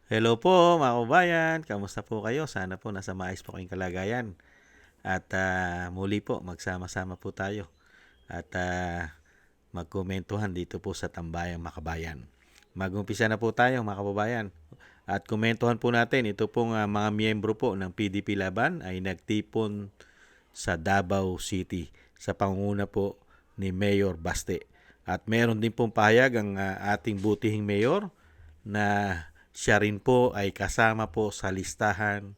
Hello po mga kababayan, kamusta po kayo? Sana po nasa maayos po kayong kalagayan. At muli po, magsama-sama po tayo. At magkomentuhan dito po sa Tambayang Makabayan. Mag-umpisa na po tayo mga kababayan. At komentuhan po natin, ito pong mga miyembro po ng PDP Laban ay nagtipon sa Davao City sa pangunguna po ni Mayor Baste. At meron din pong pahayag ang ating butihing mayor na siya rin po ay kasama po sa listahan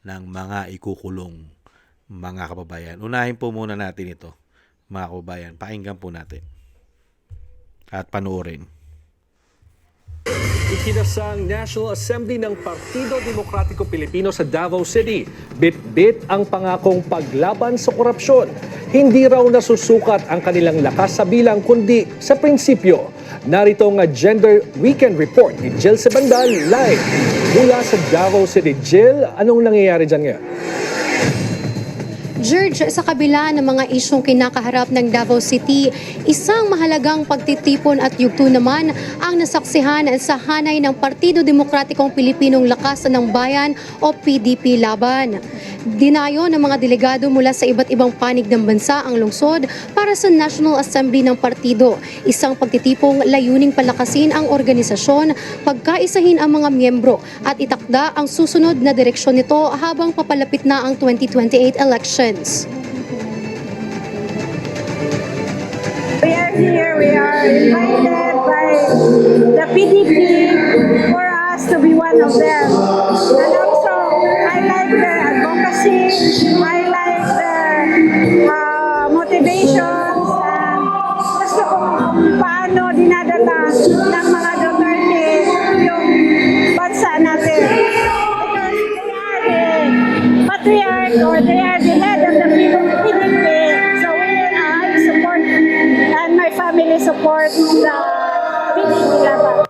ng mga ikukulong mga kababayan. Unahin po muna natin ito, mga kababayan. Pakinggan po natin at panoorin. Ikinasang National Assembly ng Partido Demokratiko Pilipino sa Davao City. Bit-bit ang pangakong paglaban sa korupsyon. Hindi raw nasusukat ang kanilang lakas sa bilang kundi sa prinsipyo. Narito ang Gender Weekend Report ni Jill Sebandal live mula sa Davao City. Jill, anong nangyayari dyan ngayon? George, sa kabila ng mga isyong kinakaharap ng Davao City, isang mahalagang pagtitipon at yugto naman ang nasaksihan sa hanay ng Partido Demokratikong Pilipinong Lakas ng Bayan o PDP Laban. Dinayo ng mga delegado mula sa iba't ibang panig ng bansa ang lungsod para sa National Assembly ng partido. Isang pagtitipong layuning palakasin ang organisasyon, pagkaisahin ang mga miyembro at itakda ang susunod na direksyon nito habang papalapit na ang 2028 elections. We are here, we are invited by the PDP for us to be one of them. And also, I like their advocacy, I like their motivations, and gusto ko kung paano dinadala ng mga Duterte yung bansa natin. Because they are the patriarch or they are the head of the PDP, so I support and my family support the PDP Laban.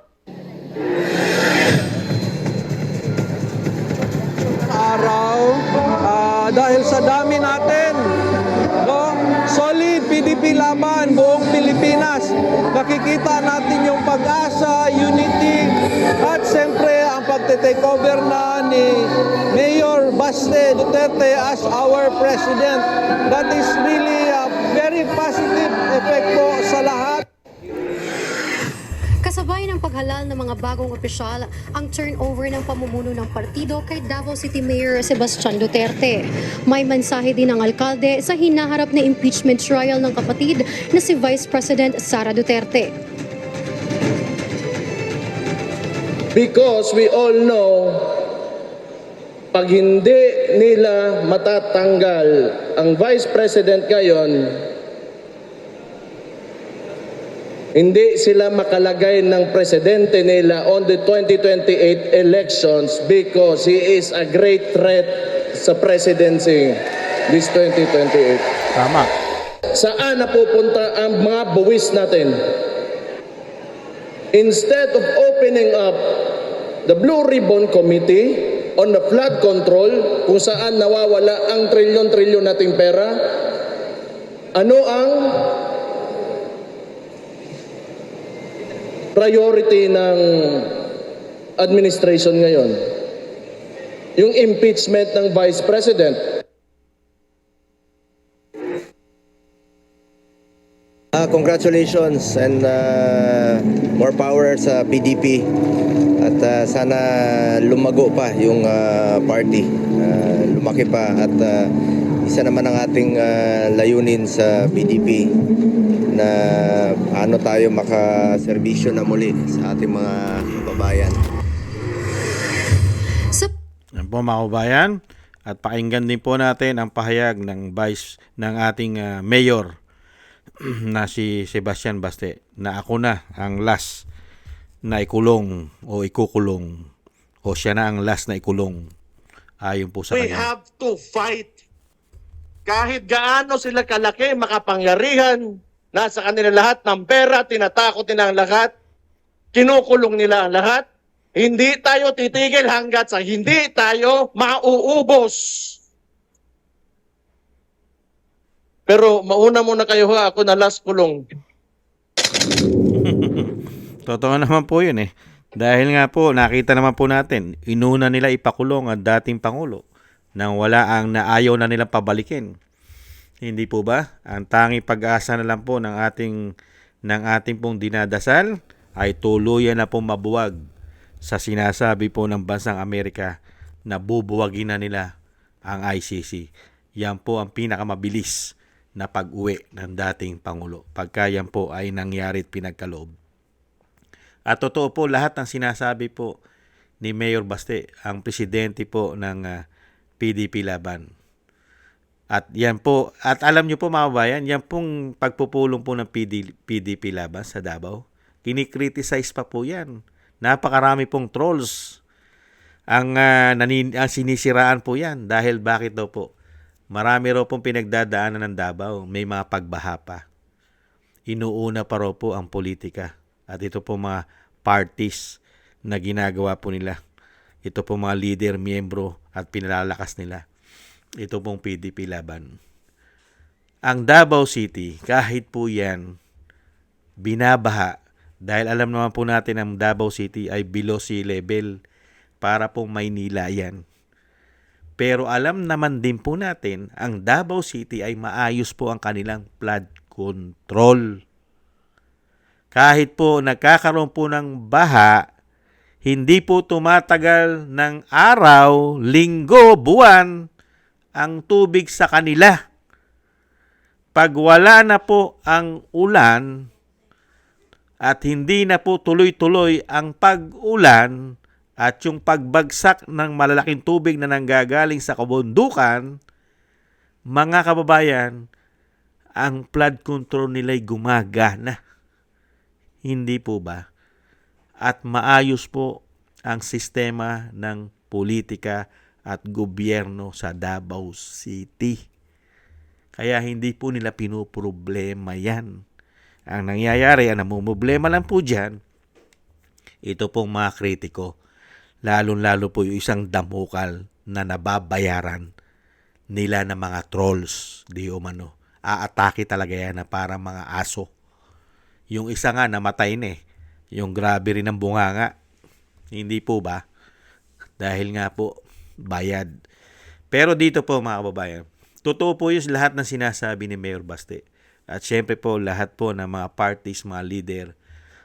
Araw, dahil sa dami natin, no? Solid PDP Laban, buong Pilipinas. Nakikita natin yung pag-asa, unity, at siyempre ang pagte-take over na ni Mayor Baste Duterte as our president. That is really a very positive effect po sa lahat. Kasabay ng paghalal ng mga bagong opisyal ang turnover ng pamumuno ng partido kay Davao City Mayor Sebastian Duterte. May mensahe din ang alkalde sa hinaharap na impeachment trial ng kapatid na si Vice President Sara Duterte. Because we all know, pag hindi nila matatanggal ang Vice President ngayon, hindi sila makalagay ng presidente nila on the 2028 elections because he is a great threat sa presidency this 2028. Tama. Saan napupunta ang mga buwis natin? Instead of opening up the Blue Ribbon Committee on the flood control, kung saan nawawala ang trilyon-trilyon nating pera, ano ang priority ng administration ngayon? Yung impeachment ng Vice President. Congratulations and more power sa PDP at sana lumago pa yung party, lumaki pa at isa naman ang ating layunin sa PDP na paano tayo makaserbisyo na muli sa ating mga kababayan. Yan po mga kababayan. At pakinggan din po natin ang pahayag ng ating mayor na si Sebastian Baste na ako na ang last na ikulong o ikukulong o siya na ang last na ikulong ayon po sa We kanya. have to fight. Kahit gaano sila kalaki, makapangyarihan, nasa kanila lahat ng pera, tinatakot nila ang lahat, kinukulong nila ang lahat, hindi tayo titigil hanggat sa hindi tayo mauubos. Pero mauna muna kayo ako na last kulong. Totoo naman po yun eh. Dahil nga po, nakita naman po natin, inuna nila ipakulong ang dating Pangulo nang wala ang naayaw na nilang pabalikin. Hindi po ba? Ang tanging pag-asa na lang po ng ating pong dinadasal ay tuluyan na pong mabuwag sa sinasabi po ng bansang Amerika na bubuwagin na nila ang ICC. Yan po ang pinakamabilis na pag-uwi ng dating Pangulo. Pagka yan po ay nangyari at pinagkaloob. At totoo po lahat ng sinasabi po ni Mayor Baste, ang presidente po ng PDP Laban. At yan po, at alam nyo po mga bayan, yan pong pagpupulong po ng PDP Laban sa Davao, kinikriticize pa po yan. Napakarami pong trolls ang sinisiraan po yan. Dahil bakit daw po? Marami raw pong pinagdadaanan ng Davao, may mga pagbaha pa. Inuuna pa raw po ang politika. At ito po mga parties na ginagawa po nila. Ito po mga leader, miyembro at pinalalakas nila. Ito pong PDP Laban. Ang Davao City, kahit po yan, binabaha. Dahil alam naman po natin ang Davao City ay below sea level para pong Maynila yan. Pero alam naman din po natin, ang Davao City ay maayos po ang kanilang flood control. Kahit po nagkakaroon po ng baha, hindi po tumatagal ng araw, linggo, buwan ang tubig sa kanila. Pag wala na po ang ulan at hindi na po tuloy-tuloy ang pag-ulan at yung pagbagsak ng malalaking tubig na nanggagaling sa kabundukan, mga kababayan, ang flood control nila'y gumagana. Hindi po ba? At maayos po ang sistema ng politika at gobyerno sa Davao City. Kaya hindi po nila pinoproblema yan. Ang nangyayari, ang namumblema lang po dyan, ito pong mga kritiko, lalong-lalo po yung isang damukal na nababayaran nila ng mga trolls, di umano. Aatake talaga yan na parang mga aso. Yung isa nga namatay na yung grabe rin ng bunganga. Hindi po ba? Dahil nga po, bayad. Pero dito po mga kababayan, totoo po yung lahat ng sinasabi ni Mayor Baste. At syempre po, lahat po ng mga parties, mga leader,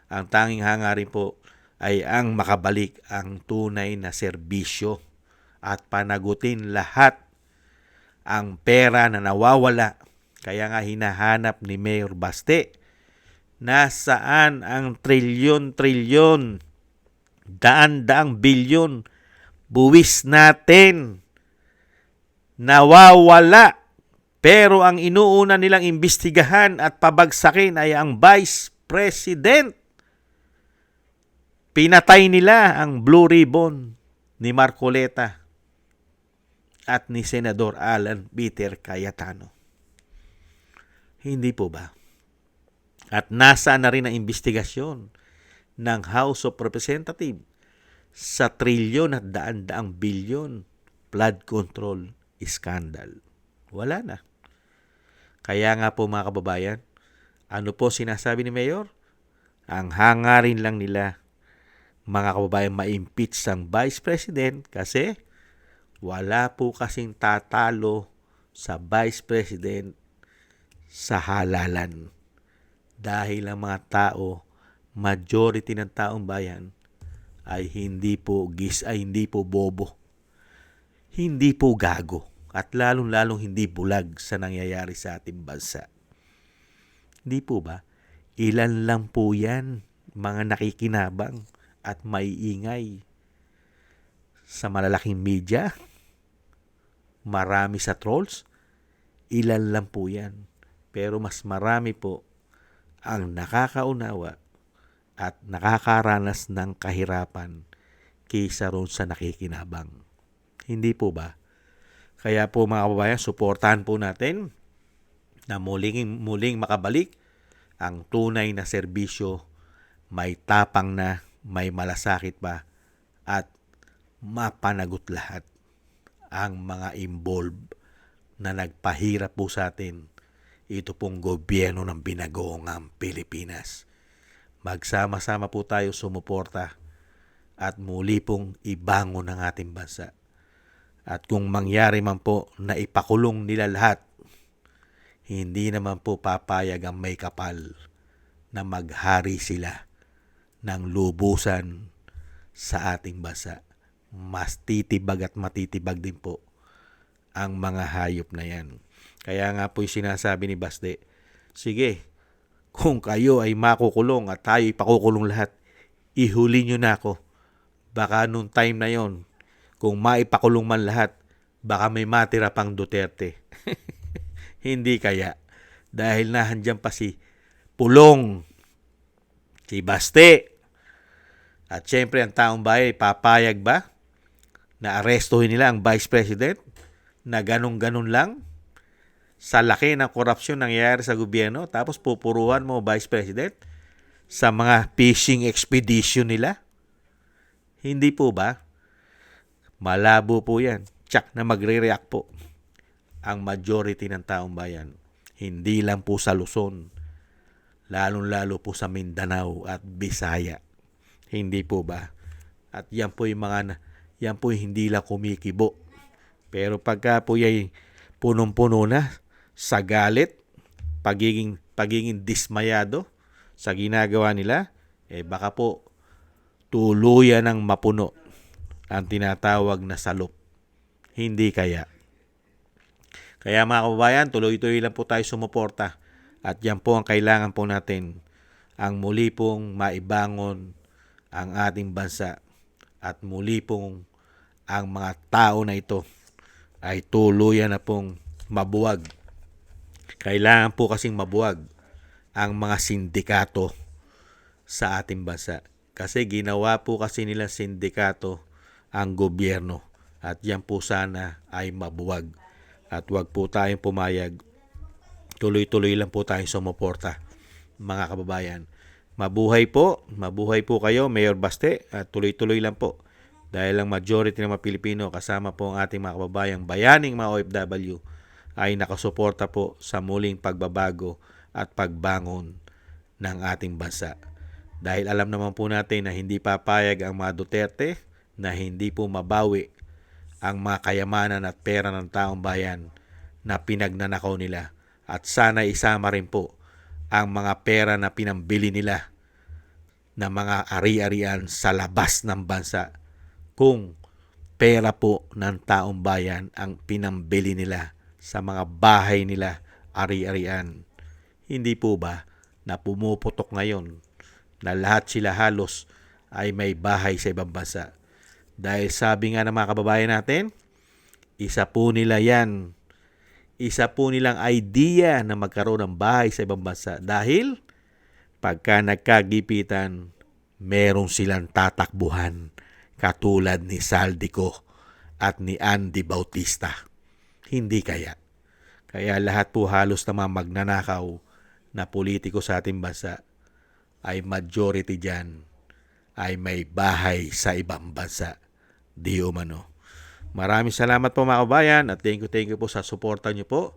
ang tanging hangarin po ay ang makabalik ang tunay na serbisyo at panagutin lahat ang pera na nawawala. Kaya nga hinahanap ni Mayor Baste, nasaan ang trilyon-trilyon, daan-daang bilyon, buwis natin, nawawala. Pero ang inuuna nilang imbestigahan at pabagsakin ay ang Vice President. Pinatay nila ang Blue Ribbon ni Marcoleta at ni Senador Alan Peter Cayetano. Hindi po ba? At nasa na rin ang investigasyon ng House of Representatives sa trilyon at daan-daang bilyon flood control scandal. Wala na. Kaya nga po mga kababayan, ano po sinasabi ni Mayor? Ang hangarin lang nila, mga kababayan, ma-impeach ang Vice President kasi wala po kasing tatalo sa Vice President sa halalan. Dahil ang mga tao, majority ng taong bayan ay hindi po bobo. Hindi po gago. At lalong-lalong hindi bulag sa nangyayari sa ating bansa. Hindi po ba? Ilan lang po yan, mga nakikinabang at maiingay sa malalaking media. Marami sa trolls. Ilan lang po yan. Pero mas marami po ang nakakaunawa at nakakaranas ng kahirapan kaysa roon sa nakikinabang. Hindi po ba? Kaya po mga kababayan, suportahan po natin na muling makabalik ang tunay na serbisyo, may tapang na, may malasakit pa, at mapanagot lahat ang mga involved na nagpahirap po sa atin. Ito pong gobyerno ng binagoongang Pilipinas. Magsama-sama po tayo sumuporta at muli pong ibangon ang ating bansa. At kung mangyari man po na ipakulong nila lahat, hindi naman po papayag ang may kapal na maghari sila ng lubusan sa ating bansa. Mas titibag at matitibag din po ang mga hayop na yan. Kaya nga po yung sinasabi ni Basde, sige, kung kayo ay makukulong at tayo ipakukulong lahat, ihuli nyo na ako. Baka nung time na yon, kung maipakulong man lahat, baka may matira pang Duterte. Hindi kaya. Dahil nahandyan pa si Pulong, si Baste. At syempre ang taong bayan, papayag ba na arestuhin nila ang Vice President na ganun-ganun lang sa laki ng korupsyon nangyayari sa gobyerno, tapos pupuruhan mo Vice President sa mga fishing expedition nila? Hindi po ba? Malabo po yan. Tsak na magre-react po ang majority ng taong bayan. Hindi lang po sa Luzon, lalong-lalo po sa Mindanao at Bisaya. Hindi po ba? At yan po yung yan po yung hindi lang kumikibo. Pero pagka po yung punong-puno na sa galit, pagiging dismayado sa ginagawa nila, baka po tuluyan ng mapuno ang tinatawag na salop. Hindi kaya. Kaya mga kababayan, tuloy-tuloy lang po tayo sumuporta. At yan po ang kailangan po natin. Ang muli pong maibangon ang ating bansa. At muli pong ang mga tao na ito ay tuluyan na pong mabuwag. Kailangan po kasing mabuwag ang mga sindikato sa ating bansa. Kasi ginawa po kasi nila sindikato ang gobyerno. At yan po sana ay mabuwag. At wag po tayong pumayag. Tuloy-tuloy lang po tayong sumuporta, mga kababayan. Mabuhay po kayo, Mayor Baste, at tuloy-tuloy lang po. Dahil ang majority ng mga Pilipino, kasama po ang ating mga kababayang bayaning mga OFW, ay nakasuporta po sa muling pagbabago at pagbangon ng ating bansa. Dahil alam naman po natin na hindi papayag ang mga Duterte na hindi po mabawi ang mga kayamanan at pera ng taong bayan na pinagnanakaw nila. At sana isama rin po ang mga pera na pinambili nila na mga ari-arian sa labas ng bansa. Kung pera po ng taong bayan ang pinambili nila sa mga bahay nila, ari-arian. Hindi po ba na pumuputok ngayon na lahat sila halos ay may bahay sa ibang bansa? Dahil sabi nga ng mga kababayan natin, isa po nilang idea na magkaroon ng bahay sa ibang bansa. Dahil pagka nagkagipitan, meron silang tatakbuhan katulad ni Saldico at ni Andy Bautista. Hindi kaya. Kaya lahat po halos na mga magnanakaw na politiko sa ating bansa ay majority dyan ay may bahay sa ibang bansa. Di umano. Maraming salamat po mga kabayan at thank you po sa suporta nyo po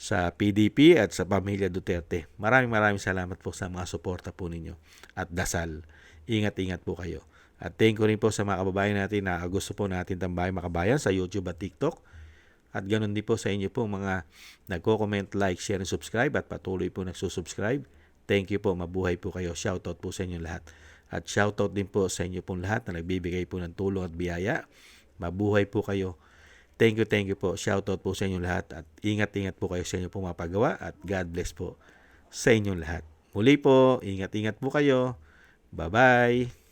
sa PDP at sa Pamilya Duterte. Maraming salamat po sa mga suporta po ninyo at dasal. Ingat-ingat po kayo. At thank you rin po sa mga kababayan natin na gusto po natin tambahin mga kabayan sa YouTube at TikTok. At ganoon din po sa inyo po mga nagko-comment, like, share, and subscribe at patuloy po nagsusubscribe. Thank you po. Mabuhay po kayo. Shoutout po sa inyo lahat. At shoutout din po sa inyo pong lahat na nagbibigay po ng tulong at biyaya. Mabuhay po kayo. Thank you po. Shoutout po sa inyo lahat. At ingat-ingat po kayo sa inyo pong mapagawa. At God bless po sa inyong lahat. Muli po, ingat-ingat po kayo. Bye-bye.